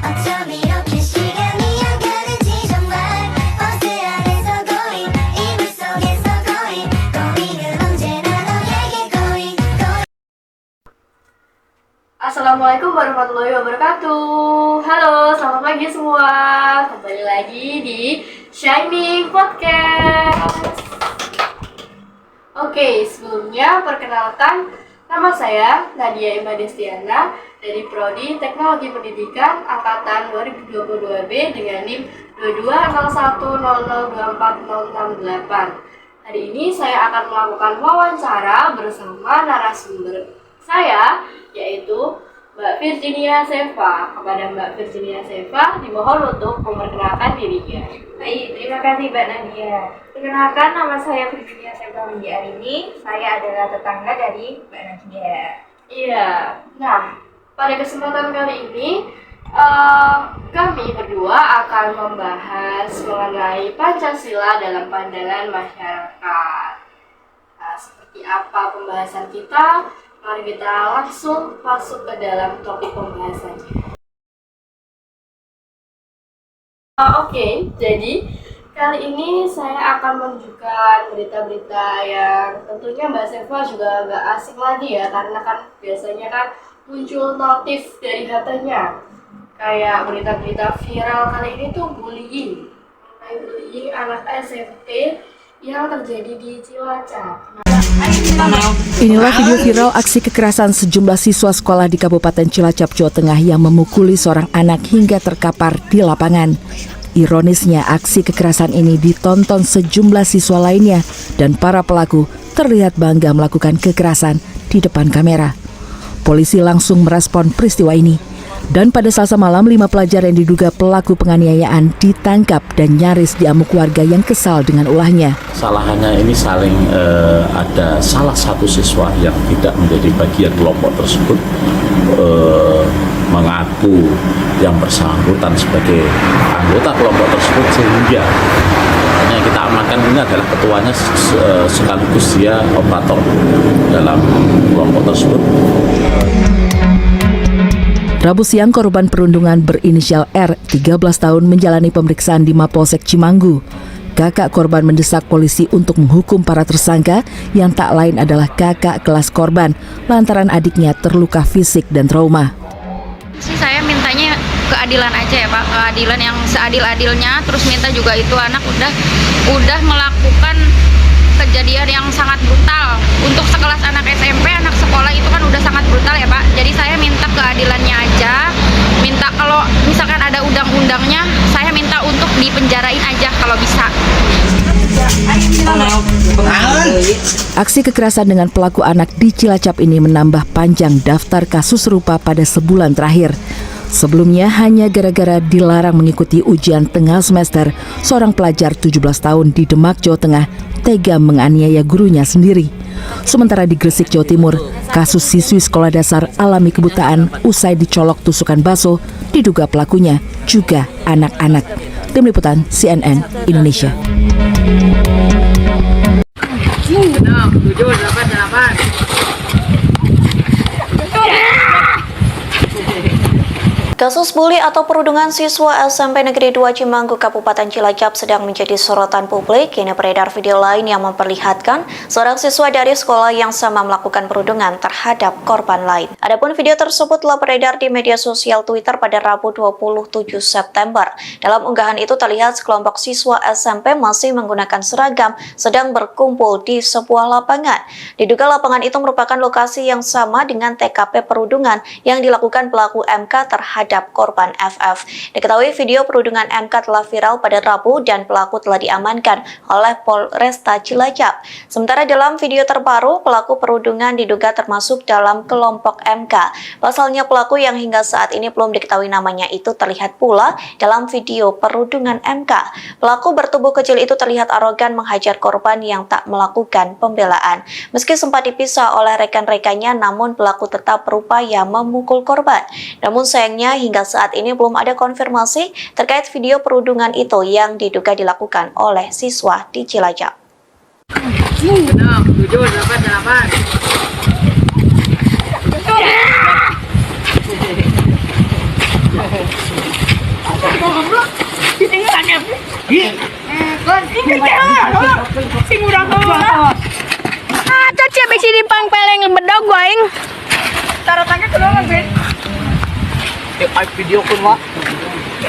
어쩜 이렇게 시간이 안 가는지 정말 버스 안에서 고인 이불 속에서 고인은 언제나 너에게 고인. Assalamualaikum warahmatullahi wabarakatuh. Halo, selamat pagi semua. Kembali lagi di Shining Podcast. Oke, sebelumnya perkenalkan, nama saya Nadia Emma Destiana dari Prodi Teknologi Pendidikan Angkatan 2022B dengan NIM 220100240068. Hari ini saya akan melakukan wawancara bersama narasumber saya, yaitu Mbak Virginia Seva. Kepada Mbak Virginia Seva, dimohon untuk memperkenalkan dirinya. Baik, terima kasih Mbak Nadia. Perkenalkan, nama saya Virginia Seva Windiarini. Saya adalah tetangga dari Mbak Nadia. Iya, nah pada kesempatan kali ini kami berdua akan membahas mengenai Pancasila dalam pandangan masyarakat. Nah, seperti apa pembahasan kita? Mari kita langsung masuk ke dalam topik pembahasannya. Oke, jadi kali ini saya akan menunjukkan berita-berita yang tentunya Mbak Seva juga agak asing lagi ya, karena kan biasanya kan muncul notif dari HP-nya. Kayak berita-berita viral kali ini tuh bullying anak SMP yang terjadi di Cilacap. Inilah video viral aksi kekerasan sejumlah siswa sekolah di Kabupaten Cilacap, Jawa Tengah yang memukuli seorang anak hingga terkapar di lapangan. Ironisnya, aksi kekerasan ini ditonton sejumlah siswa lainnya dan para pelaku terlihat bangga melakukan kekerasan di depan kamera. Polisi langsung merespon peristiwa ini. Dan pada Selasa malam, 5 pelajar yang diduga pelaku penganiayaan ditangkap dan nyaris diamuk warga yang kesal dengan ulahnya. Kesalahannya ini saling ada salah satu siswa yang tidak menjadi bagian kelompok tersebut mengaku yang bersangkutan sebagai anggota kelompok tersebut, sehingga yang kita amankan ini adalah ketuanya sekaligus dia operator dalam kelompok tersebut. Rabu siang, korban perundungan berinisial R, 13 tahun, menjalani pemeriksaan di Mapolsek Cimanggu. Kakak korban mendesak polisi untuk menghukum para tersangka yang tak lain adalah kakak kelas korban lantaran adiknya terluka fisik dan trauma. Saya mintanya keadilan aja ya Pak, keadilan yang seadil-adilnya, terus minta juga itu anak udah melakukan kejadian yang sangat brutal. Untuk sekelas anak SMP, anak sekolah itu kan udah sangat brutal ya Pak. Jadi saya minta keadilannya aja. Minta kalau misalkan ada undang-undangnya, saya minta untuk dipenjarain aja kalau bisa. Aksi kekerasan dengan pelaku anak di Cilacap ini menambah panjang daftar kasus serupa pada sebulan terakhir. Sebelumnya, hanya gara-gara dilarang mengikuti ujian tengah semester, seorang pelajar 17 tahun di Demak, Jawa Tengah, tega menganiaya gurunya sendiri. Sementara di Gresik, Jawa Timur, kasus siswi sekolah dasar alami kebutaan usai dicolok tusukan bakso, diduga pelakunya juga anak-anak. Tim Liputan CNN Indonesia. Kasus bully atau perundungan siswa SMP Negeri 2 Cimanggu, Kabupaten Cilacap sedang menjadi sorotan publik. Kini beredar video lain yang memperlihatkan seorang siswa dari sekolah yang sama melakukan perundungan terhadap korban lain. Adapun video tersebut telah beredar di media sosial Twitter pada Rabu 27 September. Dalam unggahan itu terlihat sekelompok siswa SMP masih menggunakan seragam sedang berkumpul di sebuah lapangan. Diduga lapangan itu merupakan lokasi yang sama dengan TKP perundungan yang dilakukan pelaku MK terhadap korban FF. Diketahui video perundungan MK telah viral pada Rabu dan pelaku telah diamankan oleh Polresta Cilacap. Sementara dalam video terbaru, pelaku perundungan diduga termasuk dalam kelompok MK. Pasalnya pelaku yang hingga saat ini belum diketahui namanya itu terlihat pula dalam video perundungan MK. Pelaku bertubuh kecil itu terlihat arogan menghajar korban yang tak melakukan pembelaan. Meski sempat dipisah oleh rekan-rekannya, namun pelaku tetap berupaya memukul korban. Namun sayangnya hingga saat ini belum ada konfirmasi terkait video perundungan itu yang diduga dilakukan oleh siswa di Cilacap. Caci abis ini pangpeleng bedog going. Taruh tangan ke bawah, Ben. Video pun mah.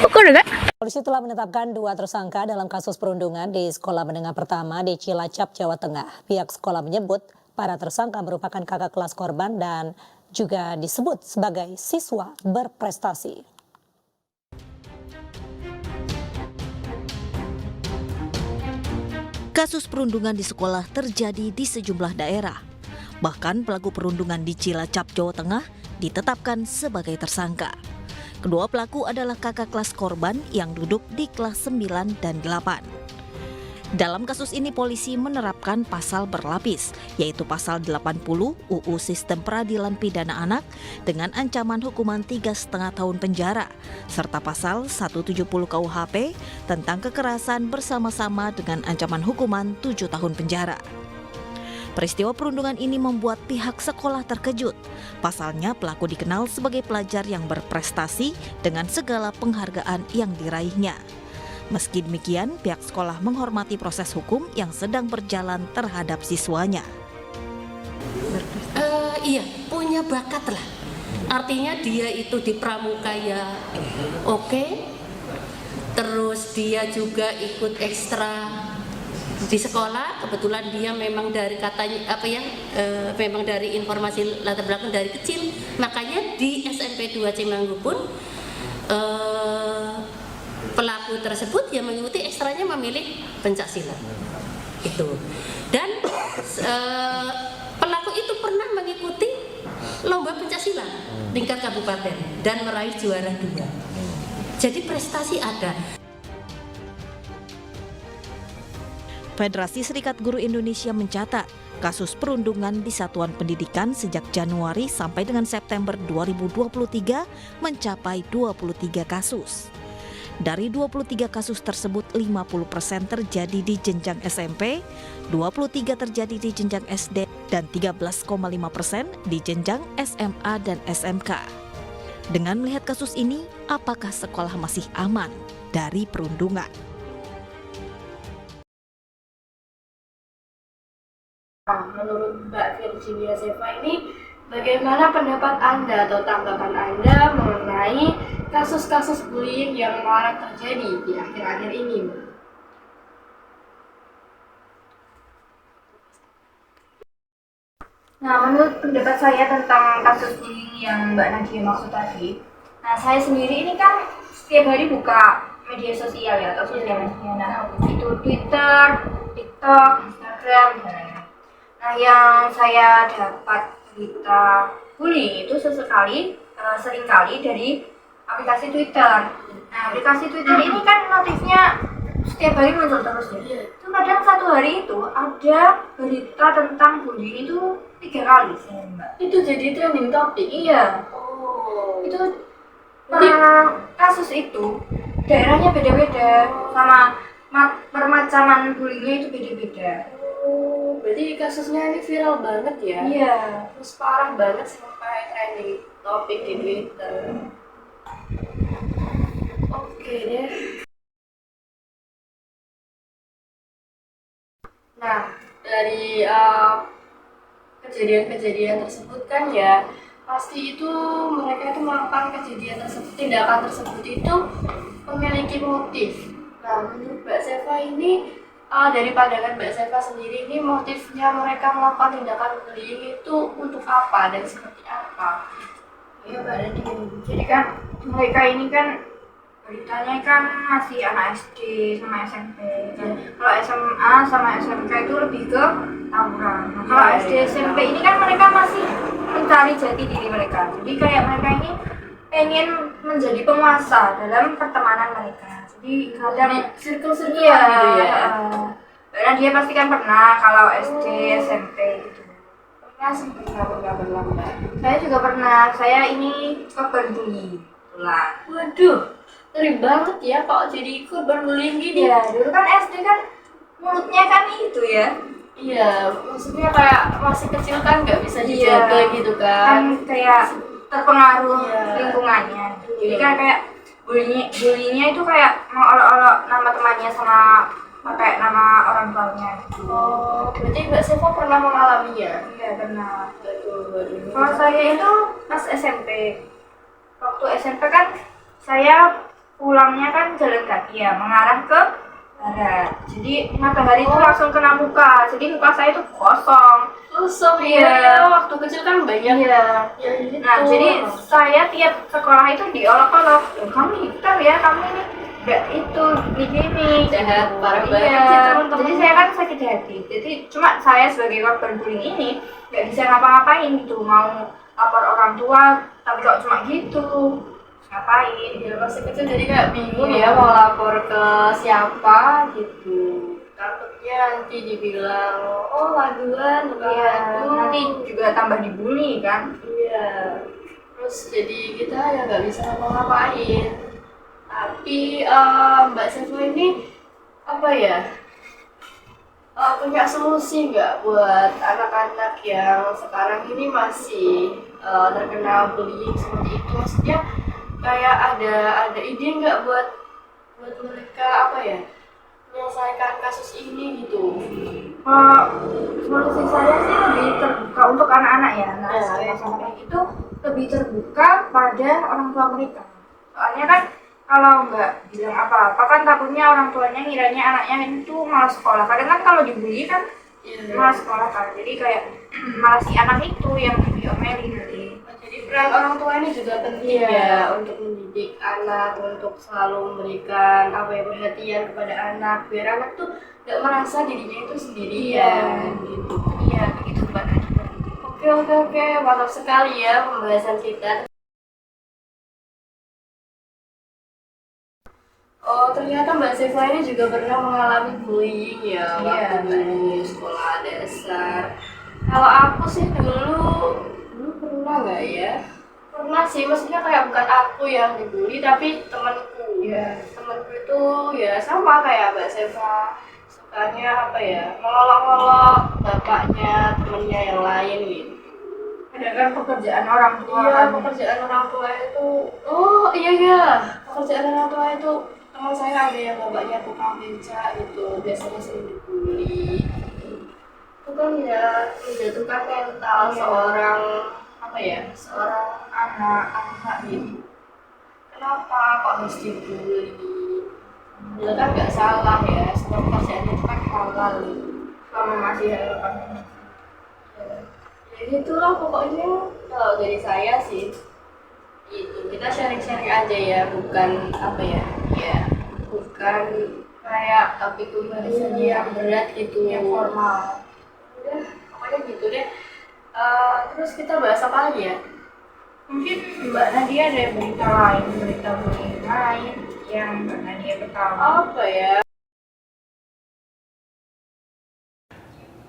Ukur enggak? Polisi telah menetapkan 2 tersangka dalam kasus perundungan di sekolah menengah pertama di Cilacap, Jawa Tengah. Pihak sekolah menyebut para tersangka merupakan kakak kelas korban dan juga disebut sebagai siswa berprestasi. Kasus perundungan di sekolah terjadi di sejumlah daerah. Bahkan pelaku perundungan di Cilacap, Jawa Tengah ditetapkan sebagai tersangka. Kedua pelaku adalah kakak kelas korban yang duduk di kelas 9 dan 8. Dalam kasus ini polisi menerapkan pasal berlapis, yaitu pasal 80 UU Sistem Peradilan Pidana Anak dengan ancaman hukuman 3,5 tahun penjara, serta pasal 170 KUHP tentang kekerasan bersama-sama dengan ancaman hukuman 7 tahun penjara. Peristiwa perundungan ini membuat pihak sekolah terkejut. Pasalnya pelaku dikenal sebagai pelajar yang berprestasi dengan segala penghargaan yang diraihnya. Meski demikian, pihak sekolah menghormati proses hukum yang sedang berjalan terhadap siswanya. Iya, punya bakat lah. Artinya dia itu di pramuka ya oke. Terus dia juga ikut ekstra di sekolah. Kebetulan dia memang dari katanya memang dari informasi latar belakang dari kecil. Makanya di SMP 2 Cimanggu pun pelaku tersebut yang mengikuti ekstranya memilih pencaksilat itu. Dan pelaku itu pernah mengikuti lomba pencaksilat tingkat kabupaten dan meraih juara 2. Jadi prestasi ada. Federasi Serikat Guru Indonesia mencatat kasus perundungan di satuan pendidikan sejak Januari sampai dengan September 2023 mencapai 23 kasus. Dari 23 kasus tersebut 50% terjadi di jenjang SMP, 23 terjadi di jenjang SD, dan 13,5% di jenjang SMA dan SMK. Dengan melihat kasus ini, apakah sekolah masih aman dari perundungan? Menurut Mbak Virginia Seva ini, bagaimana pendapat Anda atau tanggapan Anda mengenai kasus-kasus bullying yang marak terjadi di akhir-akhir ini, Mbak? Nah, menurut pendapat saya tentang kasus bullying yang Mbak Nadia maksud tadi, nah saya sendiri ini kan setiap hari buka media sosial ya, atau sosial media, nah itu Twitter, TikTok, Instagram, dan lain-lain. Nah, yang saya dapat berita bullying itu seringkali dari aplikasi Twitter. Nah, aplikasi Twitter ini kan notifnya setiap hari muncul terus ya. Itu kadang satu hari itu ada berita tentang bullying itu 3 kali sih, Mbak. Itu jadi trending topic? Iya. Oh. Itu kasus itu daerahnya beda-beda, sama permacaman bullyingnya itu beda-beda. Oh, berarti kasusnya ini viral banget ya? Iya. Terus parah banget sampai trending topik di Twitter. Oke deh. Nah, dari kejadian-kejadian tersebut kan ya, pasti itu mereka itu melakukan kejadian tersebut, tindakan tersebut itu memiliki motif. Nah, menurut Mbak Seva ini, dari pandangan Mbak Seva sendiri ini, motifnya mereka melakukan tindakan bullying itu untuk apa dan seperti apa? Iya, Mbak Nadia. Jadi kan mereka ini kan beritanya kan masih anak SD sama SMP. Kalau SMA sama SMK itu lebih ke tawuran. Nah, kalau SD SMP ini kan mereka masih mencari jati diri mereka. Jadi kayak mereka ini pengen menjadi penguasa dalam pertemanan mereka. Jadi kadang Circle-circle iya, gitu ya? Mbak Nadia pasti kan pernah kalau SD, SMP gitu. Pernah sih, pernah. Saya juga pernah. Saya ini korban bully. Waduh, ngeri banget ya kok jadi korban bullying gini. Iya, dulu kan SD kan mulutnya kan itu ya. Iya, maksudnya kayak masih kecil kan nggak bisa dijaga gitu kan. Kan kayak terpengaruh Iya. lingkungannya. Jadi Iya. kan kayak Bullyingnya itu kayak mengolok-olok nama temannya sama pakai nama orang tuanya. Oh, berarti Mbak Seva pernah mengalaminya? Iya, pernah. Waduh. Kalau saya itu pas SMP. Waktu SMP kan saya pulangnya kan jalan kaki ya, mengarah ke barat. Jadi matahari itu langsung kena muka. Jadi muka saya itu kosong. Kosong Iya. ya, waktu kecil kan banyak Iya. yang gitu. Nah, jadi saya tiap sekolah itu diolok-olok. Kamu hitam ya, kamu ini enggak itu begini. Jahat, parah Iya. banget sih, teman-teman. Jadi saya kan sakit hati. Jadi cuma saya sebagai korban bullying ini nggak bisa ngapa-ngapain gitu. Mau lapor orang tua, tapi kok cuma gitu. Ngapain? Ya, masih kecil jadi kayak bingung ya mau lapor ke siapa gitu. Takutnya nanti dibilang, oh laduan, bukan Iya, lagu. nanti juga tambah dibully kan. Iya. Terus jadi kita ya nggak bisa ngapa-ngapain. Tapi Mbak Seva ini apa ya? Punya solusi nggak buat anak-anak yang sekarang ini masih terkena bullying seperti itu? Maksudnya kayak ada ide nggak buat mereka apa ya menyelesaikan kasus ini gitu? Solusi saya sih lebih terbuka untuk anak-anak ya. Nah, Ya, sampai itu lebih terbuka pada orang tua mereka. Soalnya kan kalau nggak bilang apa-apa kan takutnya orang tuanya ngiranya anaknya itu malas sekolah. Kadang kan kalau dibully kan malas sekolah kan. Jadi kayak malas si anak itu yang diomelin nanti. Jadi peran orang tua ini juga penting ya untuk mendidik anak, untuk selalu memberikan apa ya perhatian kepada anak biar anak tuh nggak merasa dirinya itu sendirian gitu. Iya, begitu Mbak Najwa. Oke, mantap sekali ya pembahasan kita. Oh, ternyata Mbak Seva ini juga pernah mengalami bullying ya waktu di sekolah dasar. Kalau aku sih dulu pernah nggak ya? Pernah sih, maksudnya kayak bukan aku yang dibully tapi temanku. Temanku itu ya sama kayak Mbak Seva, sukanya apa ya, mengolok-olok bapaknya temennya yang lain gitu. Ada kan pekerjaan orang tua. Iya, pekerjaan orang tua itu, oh iya, pekerjaan orang tua itu teman saya ada yang bapaknya tukang beca gitu, biasanya sering dibully. Itu kan ya menjatuhkan mental seorang apa ya, seorang anak gitu. Kenapa kok harus dibully? Ya kan nggak salah ya, semua pekerjaan itu kan halal gitu. Selama masih harapan. Ya gitulah pokoknya kalau dari saya sih itu kita sharing-sharing aja ya, bukan apa ya, bukan kayak topik pembahasan yang berat gitu, yang formal. Udah pokoknya gitu deh. Terus kita bahas apa lagi ya? Mungkin Mbak Nadia ada berita bullying lain yang Mbak Nadia ketahui. Apa ya?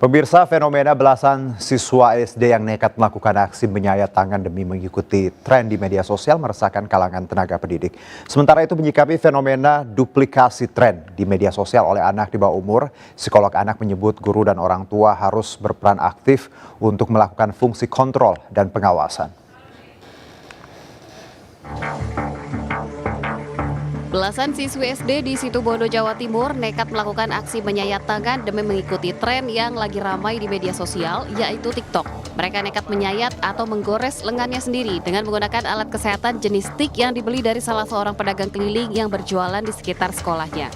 Pemirsa, fenomena belasan siswa SD yang nekat melakukan aksi menyayat tangan demi mengikuti tren di media sosial meresahkan kalangan tenaga pendidik. Sementara itu menyikapi fenomena duplikasi tren di media sosial oleh anak di bawah umur, psikolog anak menyebut guru dan orang tua harus berperan aktif untuk melakukan fungsi kontrol dan pengawasan. Belasan siswi SD di Situbondo, Jawa Timur nekat melakukan aksi menyayat tangan demi mengikuti tren yang lagi ramai di media sosial, yaitu TikTok. Mereka nekat menyayat atau menggores lengannya sendiri dengan menggunakan alat kesehatan jenis stick yang dibeli dari salah seorang pedagang keliling yang berjualan di sekitar sekolahnya.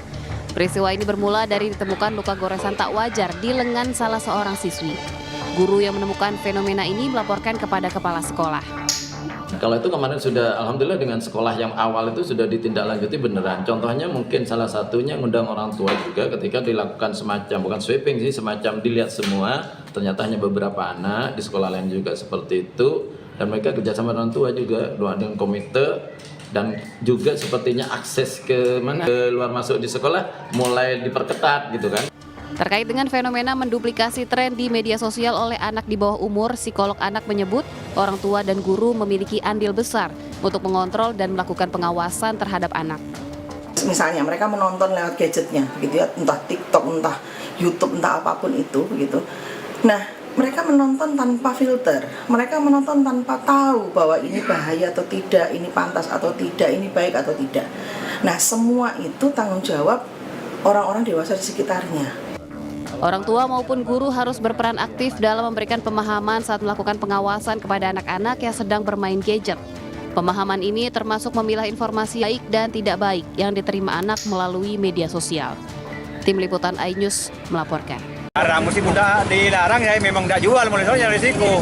Peristiwa ini bermula dari ditemukan luka goresan tak wajar di lengan salah seorang siswi. Guru yang menemukan fenomena ini melaporkan kepada kepala sekolah. Kalau itu kemarin sudah, alhamdulillah dengan sekolah yang awal itu sudah ditindaklanjuti beneran. Contohnya mungkin salah satunya ngundang orang tua juga ketika dilakukan semacam, bukan sweeping sih, semacam dilihat semua. Ternyata hanya beberapa anak, di sekolah lain juga seperti itu. Dan mereka kerjasama dengan orang tua juga, dengan komite. Dan juga sepertinya akses ke luar masuk di sekolah mulai diperketat gitu kan. Terkait dengan fenomena menduplikasi tren di media sosial oleh anak di bawah umur, psikolog anak menyebut orang tua dan guru memiliki andil besar untuk mengontrol dan melakukan pengawasan terhadap anak. Misalnya mereka menonton lewat gadgetnya, gitu ya, entah TikTok, entah YouTube, entah apapun itu, begitu. Nah, mereka menonton tanpa filter, mereka menonton tanpa tahu bahwa ini bahaya atau tidak, ini pantas atau tidak, ini baik atau tidak. Nah, semua itu tanggung jawab orang-orang dewasa di sekitarnya. Orang tua maupun guru harus berperan aktif dalam memberikan pemahaman saat melakukan pengawasan kepada anak-anak yang sedang bermain gadget. Pemahaman ini termasuk memilah informasi baik dan tidak baik yang diterima anak melalui media sosial. Tim Liputan iNews melaporkan. Musik udah dilarang, ya memang tidak jual, mulai soalnya risiko.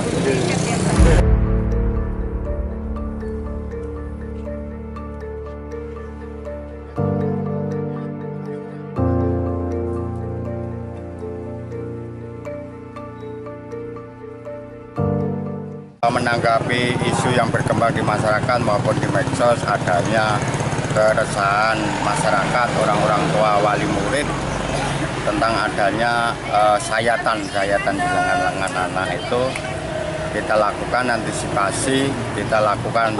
Menanggapi isu yang berkembang di masyarakat maupun di medsos, adanya keresahan masyarakat, orang-orang tua, wali murid tentang adanya sayatan di lengan-lengan anak itu, kita lakukan antisipasi, kita lakukan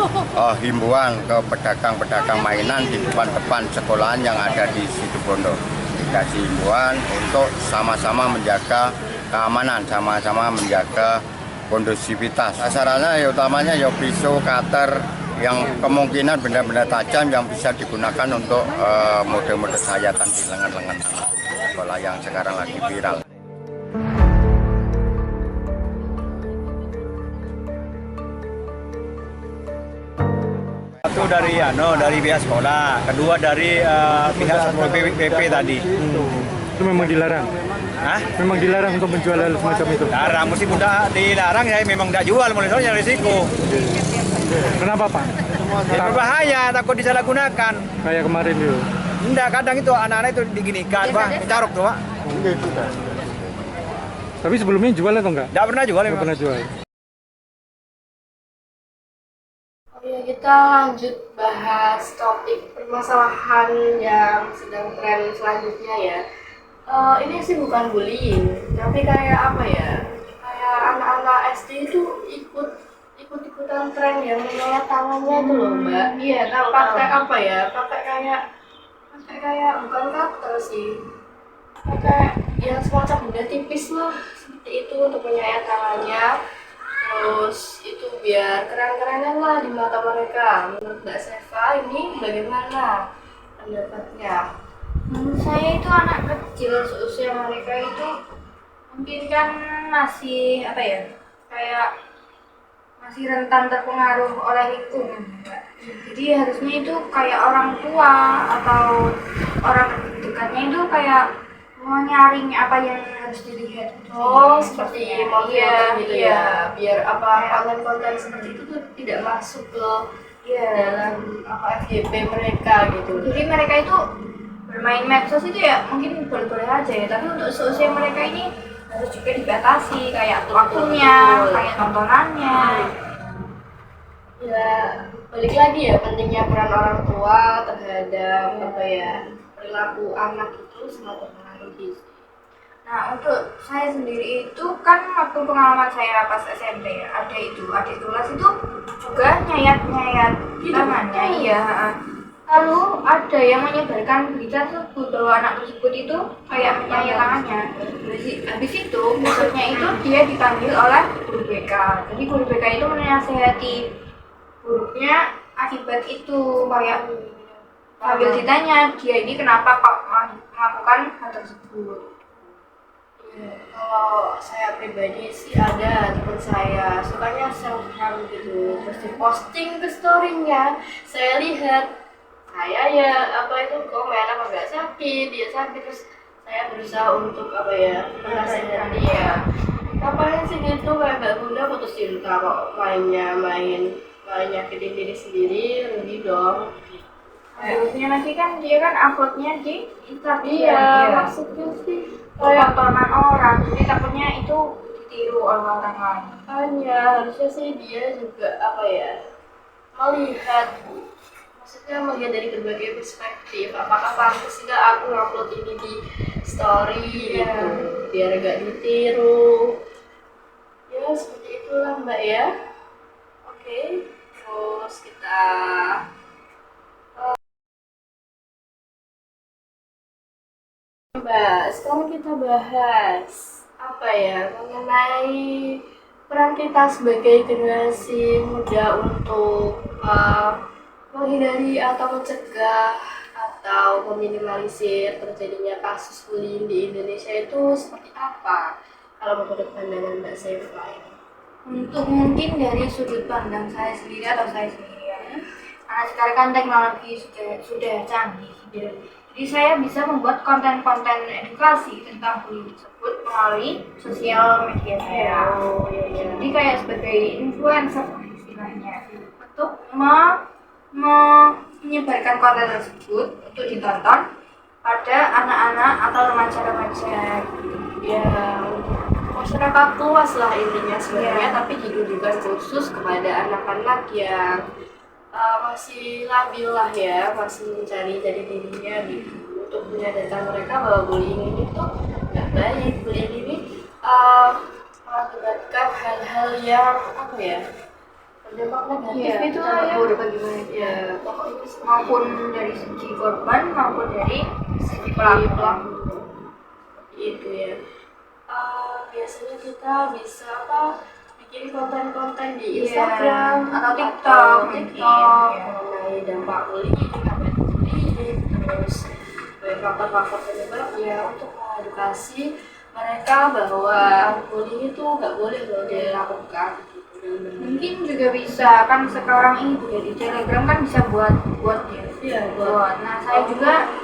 himbauan ke pedagang-pedagang mainan di depan sekolahan yang ada di Situbondo. Dikasih himbauan untuk sama-sama menjaga keamanan, sama-sama menjaga kondusivitas. Sasarannya ya utamanya ya pisau, cutter, yang kemungkinan benda-benda tajam yang bisa digunakan untuk mode-mode sayatan di lengan-lengan anak sekolah yang sekarang lagi viral. Satu dari pihak sekolah, kedua dari pihak Satpol PP tadi. Itu memang dilarang? Hah? Memang dilarang untuk menjual hal semacam itu? Dilarang, mesti udah dilarang, ya memang tidak jual, mulai soalnya risiko. Kenapa Pak? Ya, berbahaya, takut disalahgunakan. Kayak kemarin itu? Enggak, kadang itu anak-anak itu diginikan, Pak, dicarok tuh, Pak. Tapi sebelumnya jual atau enggak? Enggak pernah jual, Enggak pernah jual. Oke, kita lanjut bahas topik permasalahan yang sedang tren selanjutnya ya. Ini sih bukan bullying, tapi kayak apa ya? Kayak anak-anak SD itu ikut-ikutan tren yang menyayat tangannya itu loh, Mbak. Iya, pakai apa ya? Pakai kayak bukan cutter sih. Pakai yang semacam benda tipis lah, seperti itu untuk menyayat tangannya. Terus itu biar keren-kerenan lah di mata mereka. Menurut Mbak Seva ini bagaimana pendapatnya? Menurut saya itu anak kecil seusia mereka itu mungkin kan masih apa ya, kayak masih rentan terpengaruh oleh lingkungan. Jadi harusnya itu kayak orang tua atau orang dekatnya itu kayak mau nyaring apa yang harus dilihat. Oh, seperti mau iya, gitu ya. Biar apa konten-konten seperti itu tuh tidak masuk ke dalam apa FYP mereka gitu. Jadi mereka itu bermain medsos itu ya mungkin boleh-boleh aja ya, tapi untuk seusia mereka ini harus juga dibatasi kayak waktunya, kayak tontonannya. Ya, balik lagi ya pentingnya peran orang tua terhadap apa ya perilaku anak itu sangat mempengaruhi. Nah, untuk saya sendiri itu kan waktu pengalaman saya pas SMP ada itu adik kelas itu juga nyayat tangannya, iya. Lalu ada yang menyebarkan berita tersebut bahwa anak tersebut itu kayak menyayat tangannya. Habis itu besoknya itu dia dipanggil oleh guru BK. Jadi guru BK itu menasihati gurunya akibat itu, kayak sambil ditanya dia ini kenapa kok melakukan hal tersebut. Kalau saya pribadi sih ada teman saya sukanya self harm gitu, terus posting ke story-nya. Saya lihat, saya ya apa itu komen apa nggak sakit, dia sakit, terus saya berusaha untuk apa ya menasehati dia. Ngapain sih gitu, kayak Mbak Bunda putus cinta kok main nyakitin diri sendiri, rugi dong. Harusnya nanti kan dia kan uploadnya di Instagram. Iya, maksudnya sih tontonan orang, jadi takutnya itu ditiru oleh orang lain. Hanya harusnya sih dia juga apa ya melihat, maksudnya melihat dari berbagai perspektif. Apakah pantas nggak aku ngupload ini di story gitu, biar nggak ditiru. Ya seperti itulah Mbak ya. Oke, terus kita sekarang kita bahas apa ya, mengenai peran kita sebagai generasi muda untuk menghindari atau mencegah atau meminimalisir terjadinya kasus bullying di Indonesia itu seperti apa? Kalau menurut pandangan Mbak Seva ini? Untuk mungkin dari sudut pandang saya sendiri atau saya sendiri ya, karena sekarang kan teknologi sudah canggih gitu. Jadi saya bisa membuat konten-konten edukasi tentang bullying tersebut melalui sosial media saya. Jadi kayak sebagai influencer istilahnya untuk menyebarkan konten tersebut untuk ditonton pada anak-anak atau remaja-remaja gitu. Ya, masyarakat luas lah intinya sebenarnya, tapi ditujukan khusus kepada anak-anak yang masih labil lah ya, masih mencari jati dirinya gitu, untuk menyadarkan mereka bahwa bullying ini tuh nggak baik. Bullying ini mengakibatkan hal-hal yang apa ya, berdampak negatif itu lah ya. Bagaimana Ya, pokoknya maupun dari segi korban maupun dari segi pelaku. Itu ya. Biasanya kita bisa bikin konten-konten di Instagram atau TikTok mengenai dampak bullying, terus faktor-faktor penyebabnya untuk mengedukasi mereka bahwa bullying itu nggak boleh dilakukan. Mungkin juga bisa kan sekarang ini juga di Telegram kan bisa buat ya. Buat. Nah saya juga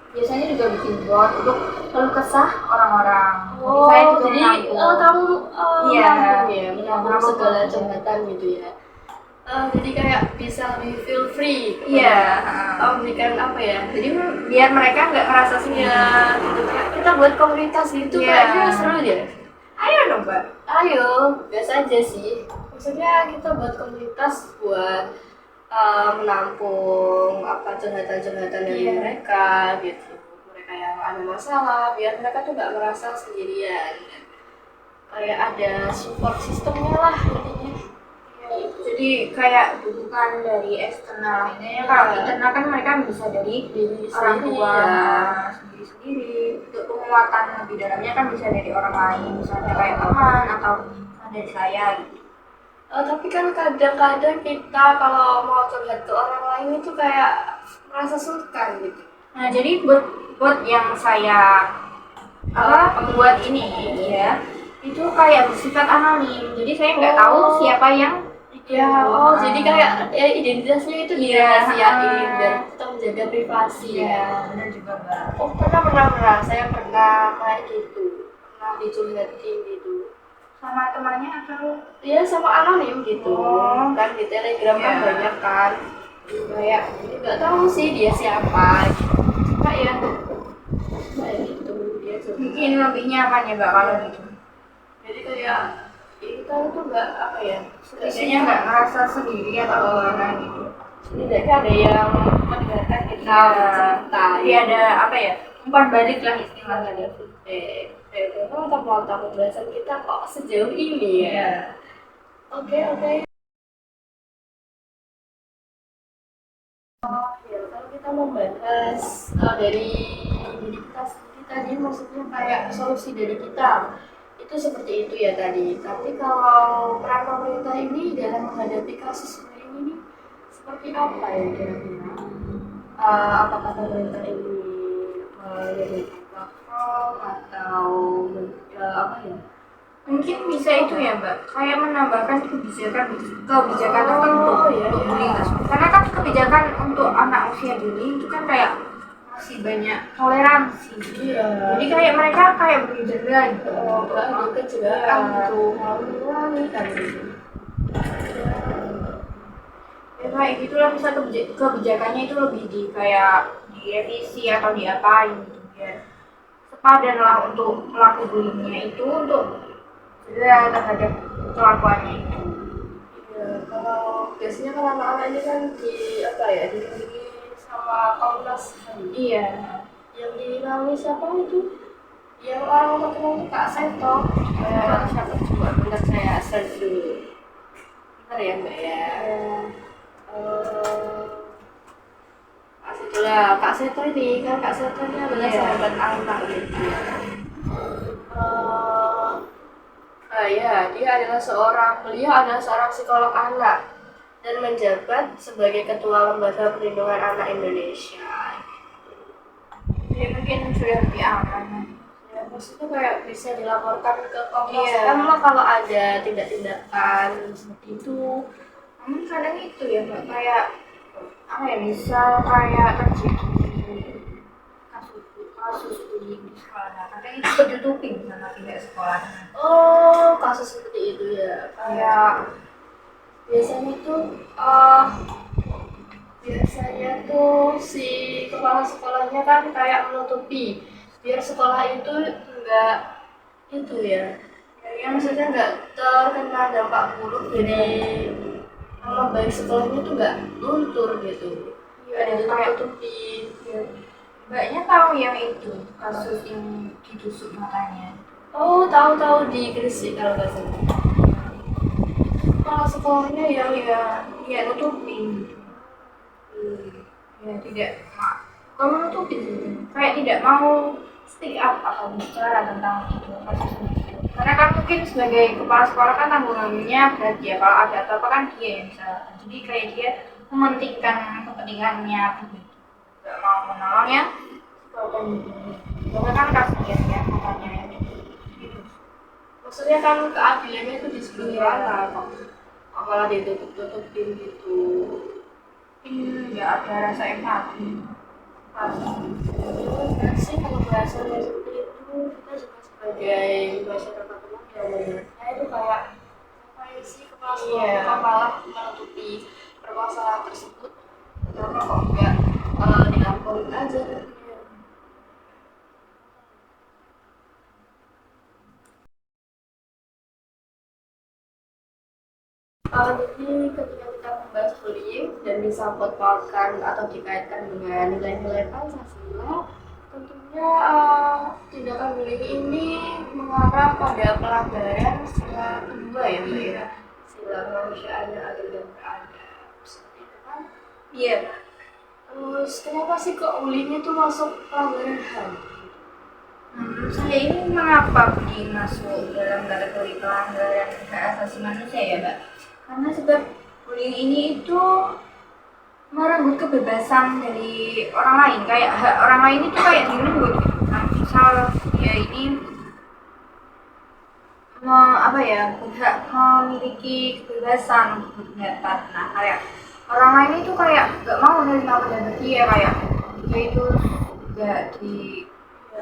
biasanya juga bikin bot untuk keluh kesah orang-orang. Jadi kamu menampung segala curhatan gitu ya. Jadi kayak bisa lebih feel free. Memberikan apa ya? Jadi biar mereka nggak ngerasa sendiri. Gitu. Kita buat komunitas gitu kayaknya seru ya. Ayo dong Mbak. Ayo, biasa aja sih. Maksudnya kita buat komunitas buat menampung curhatan-curhatan dari mereka gitu, mereka yang ada masalah, biar mereka tuh nggak merasa sendirian, kayak ada support sistemnya lah intinya. Jadi kayak dukungan dari eksternal lainnya. Kalau internal kan mereka bisa dari orang tua sendiri. Untuk penguatan lebih dalamnya kan bisa dari orang lain, misalnya kayak teman atau dari saya gitu. Tapi kan kadang-kadang kita kalau mau curhat ke orang lain itu kayak merasa sungkan gitu. Nah jadi buat yang saya buat ini ya, itu kayak bersifat anonim. Jadi saya nggak tahu siapa yang jadi kayak identitasnya itu dirahasiain biar kita menjaga privasi. Benar juga Mbak. Pernah saya pernah kayak gitu, pernah dicurhatin gitu sama temannya atau sama anonim gitu. Kan di Telegram kan banyak kan, kayak nggak tahu sih dia siapa gitu. Kayak gitu dia mungkin lebih nyaman ya Mbak kalau gitu. Jadi kayak kita itu nggak biasanya nggak ngerasa sendiri atau gimana gitu. Setidaknya ada yang mendengarkan kita cerita. Tapi ada umpan balik lah istilahnya. Mantap pembahasan kita kok sejauh ini ya. Oke. Kalau kita membahas dari kita sendiri tadi, maksudnya kayak solusi dari kita itu seperti itu ya tadi. Tapi kalau peran pemerintah ini dalam menghadapi kasus bullying ini seperti apa ya kira-kira? Apakah pemerintah ini menjadi platform atau mungkin bisa itu ya Mbak, kayak menambahkan kebijakan tertentu untuk bullying tersebut. Karena kan kebijakan untuk anak usia dini itu kan kayak masih banyak toleransi. Jadi kayak mereka kayak berjeda gitu. Kecelakaan untuk mengurangi kan gitu. Kayak gitulah, bisa kebijakannya itu lebih direvisi atau diapain gitu biar sepadan lah untuk pelaku bullyingnya itu untuk terhadap kelakuannya itu. Kalau biasanya kalau anak-anak ini kan dilindungi sama Komnas HAM. Yang dilindungi siapa itu? Yang orang terkenal itu Kak Seto. Siapa coba bentar saya search dulu. Bentar ya Mbak ya. Kak Seto ini kan, Kak Seto ini adalah sahabat anak gitu ya. Ya, beliau adalah seorang psikolog anak dan menjabat sebagai Ketua Lembaga Perlindungan Anak Indonesia. Jadi mungkin sudah lebih aman. Ya, maksudnya kayak bisa dilaporkan ke Komnas HAM lah kalau ada tindak-tindakan seperti itu. Namun kadang itu ya Mbak, kayak apa ya, misal kayak terjadi kasus bullying di sekolah, nah, kadang itu tertutupi sama pihak sekolah. Oh, kasus seperti itu ya. Kayak biasanya tuh si kepala sekolahnya kan kayak menutupi biar sekolah itu enggak itu ya. Ya maksudnya enggak terkena dampak buruk, jadi nama baik sekolahnya tuh enggak luntur gitu. Ada ditutup-tutupi. Mbaknya tahu yang itu kasus yang ditusuk matanya? Oh, tahu di Gresik kalau nggak salah. Kepala sekolahnya yang ya nutupin. Ya tidak kalau nutupin sih, kayak tidak mau speak up atau bicara tentang itu kasus itu. Karena kan mungkin sebagai kepala sekolah kan tanggungannya berat ya, kalau ada apa-apa kan dia yang bisa. Jadi kayak dia mementingkan kepentingannya begitu. Gak mau menolong ya karena kan kasihan ya katanya gitu. Maksudnya kan keadilannya itu di sebelah mana kok malah ditutup-tutupin gitu. Nggak ada rasa empati. Enggak sih, kalau bahasanya seperti itu kita juga sebagai masyarakat umum yang mendengarnya itu kayak apa ya sih, kepala sekolah malah menutupi permasalahan tersebut, kenapa kok enggak dilaporin aja. Jadi ketika kita membahas bullying dan disangkut pautkan atau dikaitkan dengan nilai-nilai Pancasila, tentunya tindakan bullying ini mengarah pada pelanggaran sila kedua ya Mbak ya, sila kemanusiaan yang adil dan beradab. Seperti itu kan? Iya. Terus kenapa sih kok bullying itu masuk pelanggaran HAM? Menurut saya ini mengapa bullying masuk dalam kategori pelanggaran hak asasi manusia ya Mbak? Karena sebab bullying ini itu merenggut kebebasan dari orang lain, kayak hak orang lain itu kayak direnggut. Nah, misal dia ini berhak memiliki kebebasan untuk berpendapat. Nah, kayak orang lain itu kayak gak mau menerima pendapat dia, kayak dia itu gak di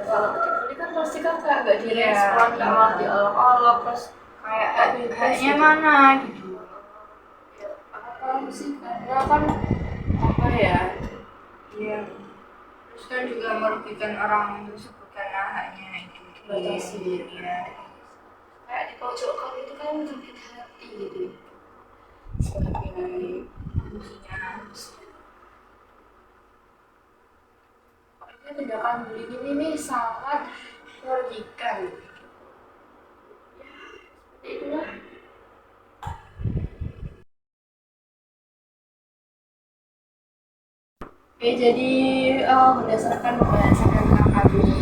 kalau dibully kan pasti kan kayak gak direspon, gak malah diolok-olok, terus kayak haknya mana gitu. Sih karena kan apa ya, terus kan juga merugikan orang tersebut karena haknya itu dibatasi ya. Kayak di pojokan itu kan sakit hati gitu sebagai manusia. Pokoknya tindakan bullying ini sangat merugikan. Ya, seperti itulah. Oke, jadi berdasarkan pembahasan yang kami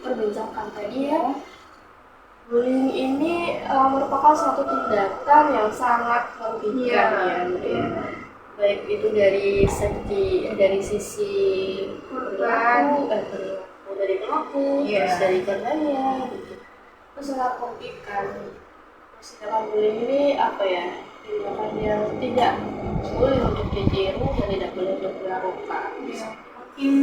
perbincangkan tadi ya, bullying ini merupakan suatu tindakan yang sangat merugikan ya. Baik itu dari sisi perilaku dari pelaku, terus dari korbannya gitu. Itu sangat merugikan. Terus tindakan bullying ini apa ya? Tindakan yang tidak boleh untuk ditiru dan tidak boleh untuk dilakukan. Mungkin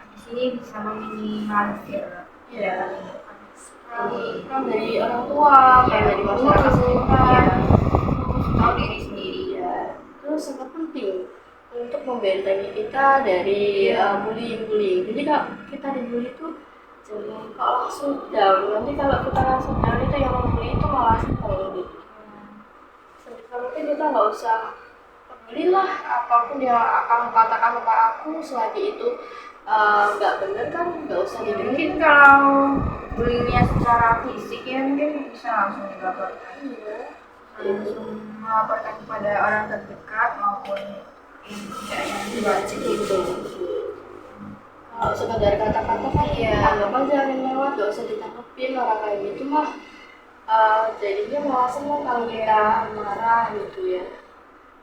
di sini bisa meminimalisir peran dari orang tua, peran dari masyarakat sekitar, tahu diri sendiri ya. Itu sangat penting untuk membentengi kita dari bullying. Jadi kalau kita dibully itu jangan langsung down. Nanti kalau kita langsung down itu yang membully itu malah senang gitu. Mungkin kita nggak usah pedulilah apapun yang kamu katakan ke aku, selagi itu nggak benar kan nggak usah didengar. Mungkin kalau bullyingnya secara fisik ya mungkin bisa langsung dilaporkan. Langsung melaporkan kepada orang terdekat maupun yang wajib itu. Kalau sekedar kata-kata kan ya nggak apa-apa, jangan lewat, nggak usah ditangkap. nanggepin orang kayak gitu mah jadinya malah seneng kalau kita marah gitu ya.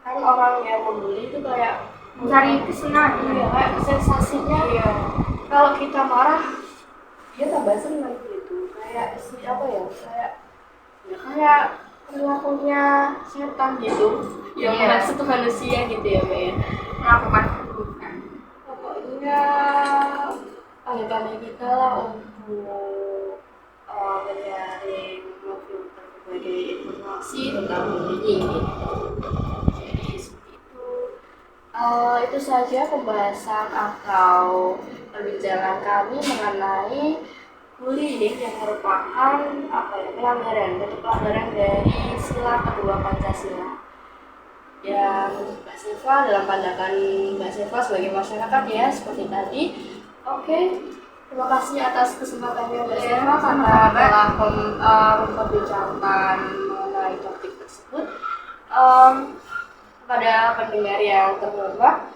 Kan orang yang membuli itu kayak Mencari kesenangan. iya, kayak sensasinya. Iya. Kalau kita marah dia tambah seneng gitu, kayak apa ya, kayak perilakunya setan gitu yang Iya. menghasut manusia gitu ya Mbak ya. Melakukan keburukan. Pokoknya tanda-tanda kita lah untuk menyaring, memfilter berbagai informasi tentang ini gitu. Jadi seperti itu. Itu saja pembahasan atau perbincangan kami mengenai bullying yang merupakan bentuk pelanggaran dari sila kedua Pancasila. Yang Mbak Seva, dalam pandangan Mbak Seva sebagai masyarakat ya seperti tadi. Oke, terima kasih atas kesempatannya Mbak Seva karena telah memperbincangkan mengenai topik tersebut. Kepada pendengar yang terhormat,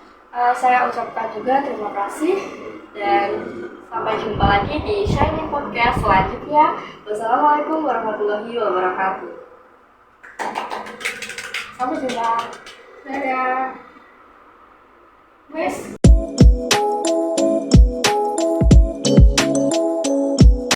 saya ucapkan juga terima kasih dan sampai jumpa lagi di Shining Podcast selanjutnya. Wassalamualaikum warahmatullahi wabarakatuh. Sampai jumpa. Dadah. Wes.